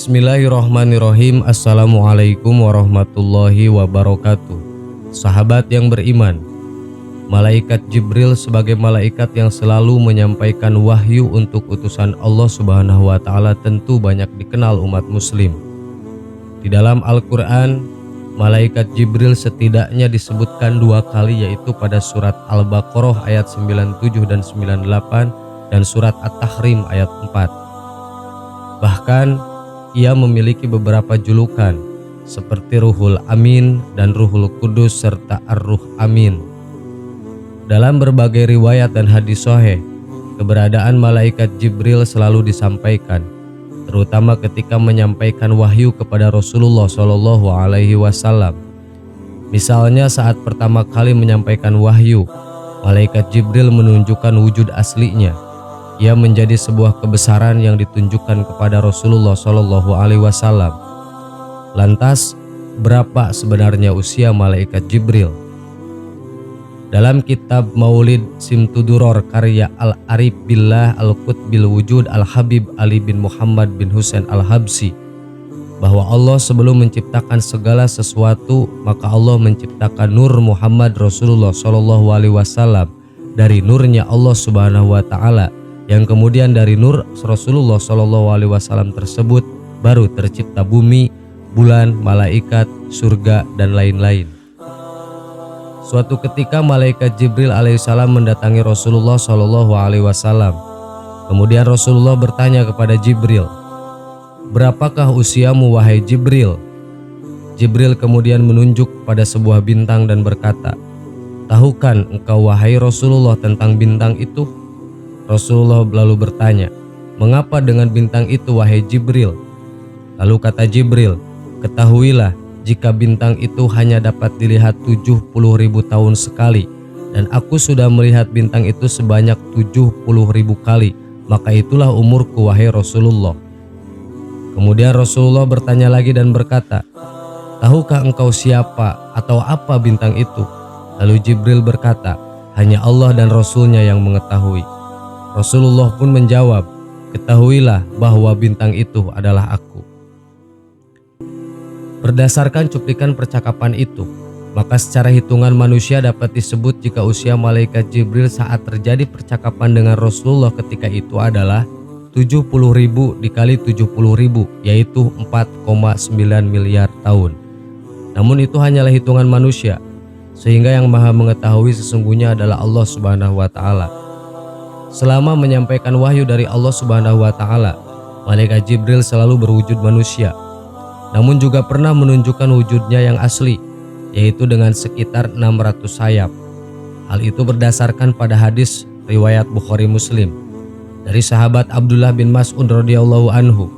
Bismillahirrahmanirrahim. Assalamualaikum warahmatullahi wabarakatuh. Sahabat yang beriman, malaikat Jibril sebagai malaikat yang selalu menyampaikan wahyu untuk utusan Allah Subhanahu wa Ta'ala tentu banyak dikenal umat Muslim. Di dalam Al-Quran, malaikat Jibril setidaknya disebutkan 2 kali, yaitu pada surat Al-Baqarah ayat 97 dan 98 dan surat At-Tahrim ayat 4. Bahkan ia memiliki beberapa julukan seperti Ruhul Amin dan Ruhul Kudus serta Ar-Ruh Amin. Dalam berbagai riwayat dan hadis sahih, keberadaan malaikat Jibril selalu disampaikan, terutama ketika menyampaikan wahyu kepada Rasulullah Shallallahu Alaihi Wasallam. Misalnya saat pertama kali menyampaikan wahyu, malaikat Jibril menunjukkan wujud aslinya. Ia menjadi sebuah kebesaran yang ditunjukkan kepada Rasulullah Shallallahu Alaihi Wasallam. Lantas, berapa sebenarnya usia malaikat Jibril? Dalam kitab Maulid Simtuduror karya Al-Arif Billah Al-Qutbil Wujud Al-Habib Ali bin Muhammad bin Husain Al-Habsi, bahwa Allah sebelum menciptakan segala sesuatu, maka Allah menciptakan Nur Muhammad Rasulullah Shallallahu Alaihi Wasallam dari nurnya Allah Subhanahu wa Ta'ala, yang kemudian dari nur Rasulullah Shallallahu Alaihi Wasallam tersebut baru tercipta bumi, bulan, malaikat, surga, dan lain-lain. Suatu ketika malaikat Jibril alaihissalam mendatangi Rasulullah Shallallahu Alaihi Wasallam. Kemudian Rasulullah bertanya kepada Jibril, "Berapakah usiamu wahai Jibril?" Jibril kemudian menunjuk pada sebuah bintang dan berkata, "Tahukan engkau wahai Rasulullah tentang bintang itu?" Rasulullah lalu bertanya, "Mengapa dengan bintang itu wahai Jibril?" Lalu kata Jibril, "Ketahuilah, jika bintang itu hanya dapat dilihat 70.000 tahun sekali, dan aku sudah melihat bintang itu sebanyak 70.000 kali, maka itulah umurku wahai Rasulullah." Kemudian Rasulullah bertanya lagi dan berkata, "Tahukah engkau siapa atau apa bintang itu?" Lalu Jibril berkata, "Hanya Allah dan Rasulnya yang mengetahui." Rasulullah pun menjawab, "Ketahuilah bahwa bintang itu adalah aku." Berdasarkan cuplikan percakapan itu, maka secara hitungan manusia dapat disebut jika usia malaikat Jibril saat terjadi percakapan dengan Rasulullah ketika itu adalah 70.000 dikali 70.000, yaitu 4,9 miliar tahun. Namun itu hanyalah hitungan manusia, sehingga yang maha mengetahui sesungguhnya adalah Allah Subhanahu wa Ta'ala. Selama menyampaikan wahyu dari Allah Subhanahu wa Ta'ala, malaikat Jibril selalu berwujud manusia, namun juga pernah menunjukkan wujudnya yang asli, yaitu dengan sekitar 600 sayap. Hal itu berdasarkan pada hadis riwayat Bukhari Muslim dari sahabat Abdullah bin Mas'ud radhiyallahu anhu,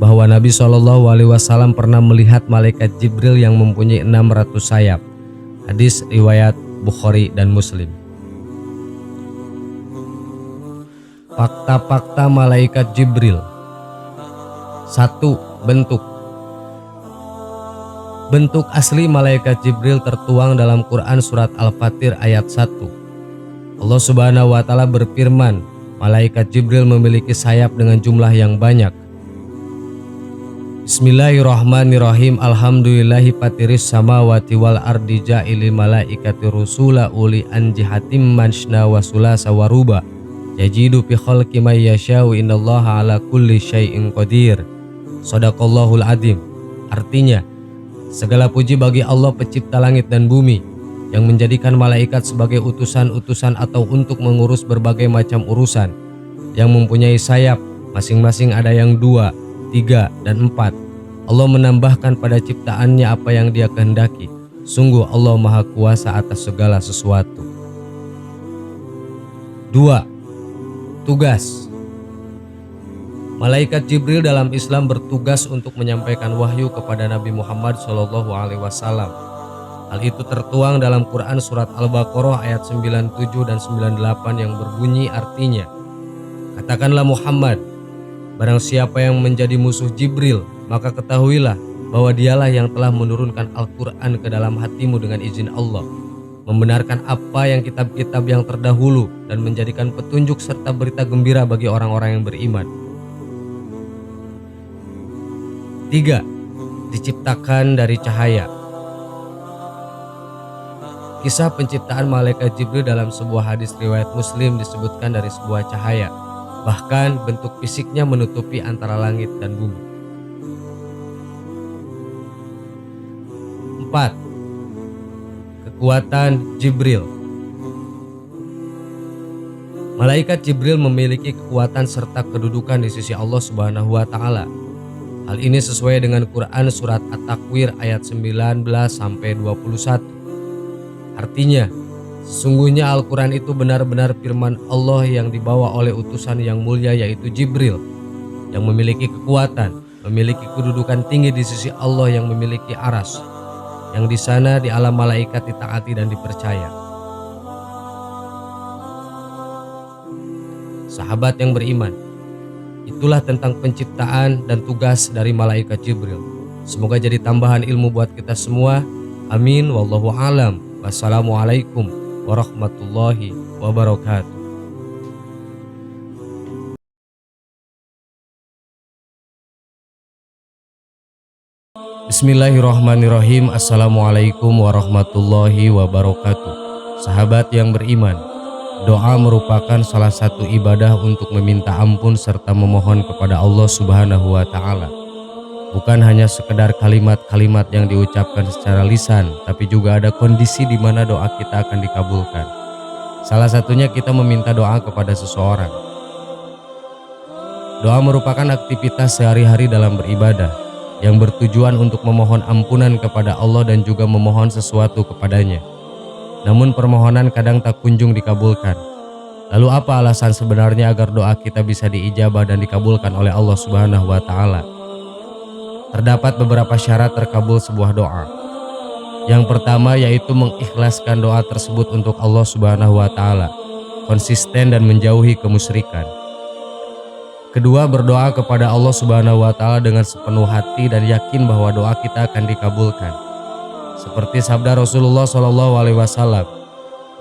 bahwa Nabi Shallallahu Alaihi Wasallam pernah melihat malaikat Jibril yang mempunyai 600 sayap. Hadis riwayat Bukhari dan Muslim. Fakta-fakta malaikat Jibril. 1. Bentuk. Bentuk asli malaikat Jibril tertuang dalam Quran surat Al-Fatir ayat 1. Allah Subhanahu wa Ta'ala berfirman, malaikat Jibril memiliki sayap dengan jumlah yang banyak. Bismillahirrahmanirrahim. Alhamdulillahi fatiris samawati wal ardi ja'ilil malaikati rusula uli anjihatim manshna wa sulasa wa ruba yajidu fi khalqi may yasha'u innallaha ala kulli syai'in qadir. Shadaqallahul adzim. Artinya, segala puji bagi Allah pencipta langit dan bumi, yang menjadikan malaikat sebagai utusan-utusan atau untuk mengurus berbagai macam urusan, yang mempunyai sayap, masing-masing ada yang 2, 3, dan 4. Allah menambahkan pada ciptaannya apa yang Dia kehendaki. Sungguh Allah Maha Kuasa atas segala sesuatu. 2. Tugas. Malaikat Jibril dalam Islam bertugas untuk menyampaikan wahyu kepada Nabi Muhammad Shallallahu Alaihi Wasallam. Hal itu tertuang dalam Quran surat Al-Baqarah ayat 97 dan 98 yang berbunyi artinya, "Katakanlah Muhammad, barang siapa yang menjadi musuh Jibril, maka ketahuilah bahwa dialah yang telah menurunkan Al-Quran ke dalam hatimu dengan izin Allah, membenarkan apa yang kitab-kitab yang terdahulu dan menjadikan petunjuk serta berita gembira bagi orang-orang yang beriman." 3. Diciptakan dari cahaya. Kisah penciptaan malaikat Jibril dalam sebuah hadis riwayat Muslim disebutkan dari sebuah cahaya. Bahkan bentuk fisiknya menutupi antara langit dan bumi. 4. Kekuatan Jibril. Malaikat Jibril memiliki kekuatan serta kedudukan di sisi Allah Subhanahu wa taala. Hal ini sesuai dengan Quran surat At-Takwir ayat 19 sampai 21. Artinya, sesungguhnya Al-Quran itu benar-benar firman Allah yang dibawa oleh utusan yang mulia yaitu Jibril, yang memiliki kekuatan, memiliki kedudukan tinggi di sisi Allah yang memiliki aras, yang di sana di alam malaikat ditaati dan dipercaya. Sahabat yang beriman, itulah tentang penciptaan dan tugas dari malaikat Jibril. Semoga jadi tambahan ilmu buat kita semua. Amin. Wallahu alam. Wassalamualaikum warahmatullahi wabarakatuh. Bismillahirrahmanirrahim. Assalamualaikum warahmatullahi wabarakatuh. Sahabat yang beriman, doa merupakan salah satu ibadah untuk meminta ampun serta memohon kepada Allah Subhanahu wa taala. Bukan hanya sekedar kalimat-kalimat yang diucapkan secara lisan, tapi juga ada kondisi di mana doa kita akan dikabulkan. Salah satunya kita meminta doa kepada seseorang. Doa merupakan aktivitas sehari-hari dalam beribadah yang bertujuan untuk memohon ampunan kepada Allah dan juga memohon sesuatu kepadanya. Namun permohonan kadang tak kunjung dikabulkan. Lalu apa alasan sebenarnya agar doa kita bisa diijabah dan dikabulkan oleh Allah Subhanahu wa taala? Terdapat beberapa syarat terkabul sebuah doa. Yang pertama yaitu mengikhlaskan doa tersebut untuk Allah Subhanahu wa taala, konsisten dan menjauhi kemusyrikan. Kedua, berdoa kepada Allah Subhanahu wa taala dengan sepenuh hati dan yakin bahwa doa kita akan dikabulkan. Seperti sabda Rasulullah SAW,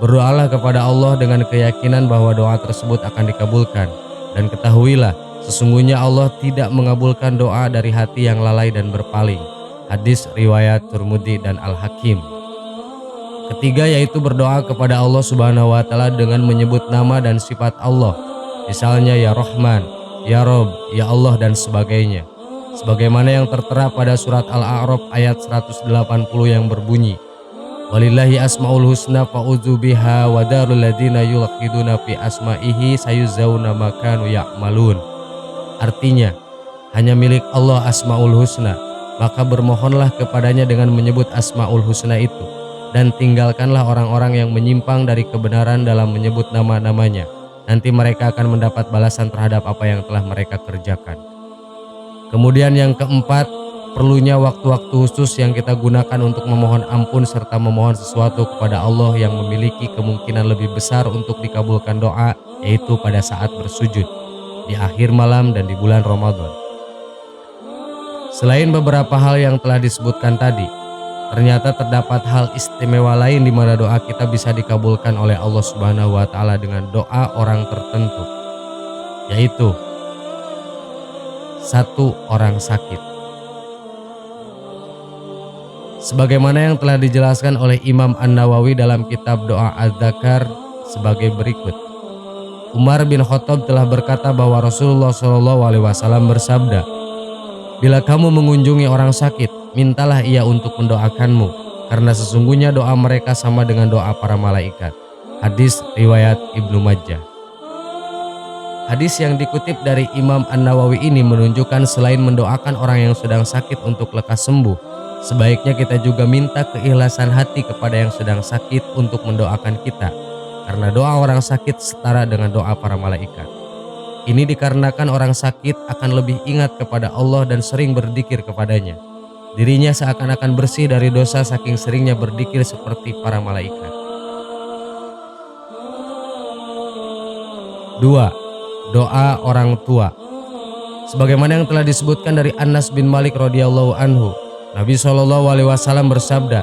berdoalah kepada Allah dengan keyakinan bahwa doa tersebut akan dikabulkan, dan ketahuilah sesungguhnya Allah tidak mengabulkan doa dari hati yang lalai dan berpaling. Hadis riwayat Tirmidzi dan Al-Hakim. Ketiga yaitu berdoa kepada Allah Subhanahu wa taala dengan menyebut nama dan sifat Allah. Misalnya ya Rahman, ya Rob, ya Allah dan sebagainya. Sebagaimana yang tertera pada surat Al-A'raf ayat 180 yang berbunyi, Walillahi asmaul husna fa'udzu biha wa darul ladzina yulhiduna fi asma'ihi sayuzauna ma kanu ya'malun. Artinya, hanya milik Allah asmaul husna, maka bermohonlah kepadanya dengan menyebut asmaul husna itu, dan tinggalkanlah orang-orang yang menyimpang dari kebenaran dalam menyebut nama-namanya. Nanti mereka akan mendapat balasan terhadap apa yang telah mereka kerjakan. Kemudian yang keempat, perlunya waktu-waktu khusus yang kita gunakan untuk memohon ampun serta memohon sesuatu kepada Allah yang memiliki kemungkinan lebih besar untuk dikabulkan doa, yaitu pada saat bersujud, di akhir malam dan di bulan Ramadan. Selain beberapa hal yang telah disebutkan tadi, ternyata terdapat hal istimewa lain di mana doa kita bisa dikabulkan oleh Allah Subhanahu wa taala dengan doa orang tertentu, yaitu satu orang sakit. Sebagaimana yang telah dijelaskan oleh Imam An-Nawawi dalam kitab Doa Az-Zakar sebagai berikut. Umar bin Khattab telah berkata bahwa Rasulullah SAW bersabda, bila kamu mengunjungi orang sakit, mintalah ia untuk mendoakanmu, karena sesungguhnya doa mereka sama dengan doa para malaikat. Hadis riwayat Ibnu Majah. Hadis yang dikutip dari Imam An-Nawawi ini menunjukkan selain mendoakan orang yang sedang sakit untuk lekas sembuh, sebaiknya kita juga minta keikhlasan hati kepada yang sedang sakit untuk mendoakan kita, karena doa orang sakit setara dengan doa para malaikat. Ini dikarenakan orang sakit akan lebih ingat kepada Allah dan sering berzikir kepadanya. Dirinya seakan-akan bersih dari dosa saking seringnya berzikir seperti para malaikat. 2. Doa orang tua. Sebagaimana yang telah disebutkan dari Anas bin Malik radhiyallahu anhu, Nabi SAW bersabda,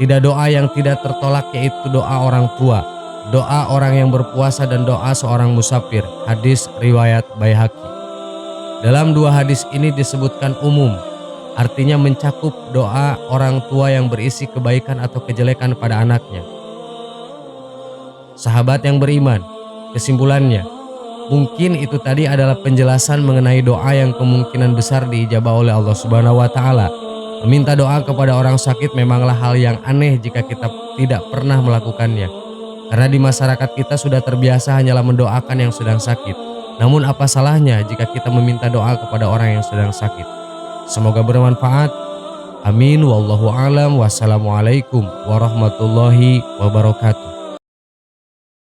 tidak doa yang tidak tertolak yaitu doa orang tua, doa orang yang berpuasa dan doa seorang musafir. Hadis riwayat Baihaqi. Dalam dua hadis ini disebutkan umum, artinya mencakup doa orang tua yang berisi kebaikan atau kejelekan pada anaknya. Sahabat yang beriman, kesimpulannya, mungkin itu tadi adalah penjelasan mengenai doa yang kemungkinan besar diijabah oleh Allah Subhanahu wa taala. Meminta doa kepada orang sakit memanglah hal yang aneh jika kita tidak pernah melakukannya. Karena di masyarakat kita sudah terbiasa hanyalah mendoakan yang sedang sakit. Namun apa salahnya jika kita meminta doa kepada orang yang sedang sakit? Semoga bermanfaat. Amin. Wallahu a'lam. Wassalamualaikum warahmatullahi wabarakatuh.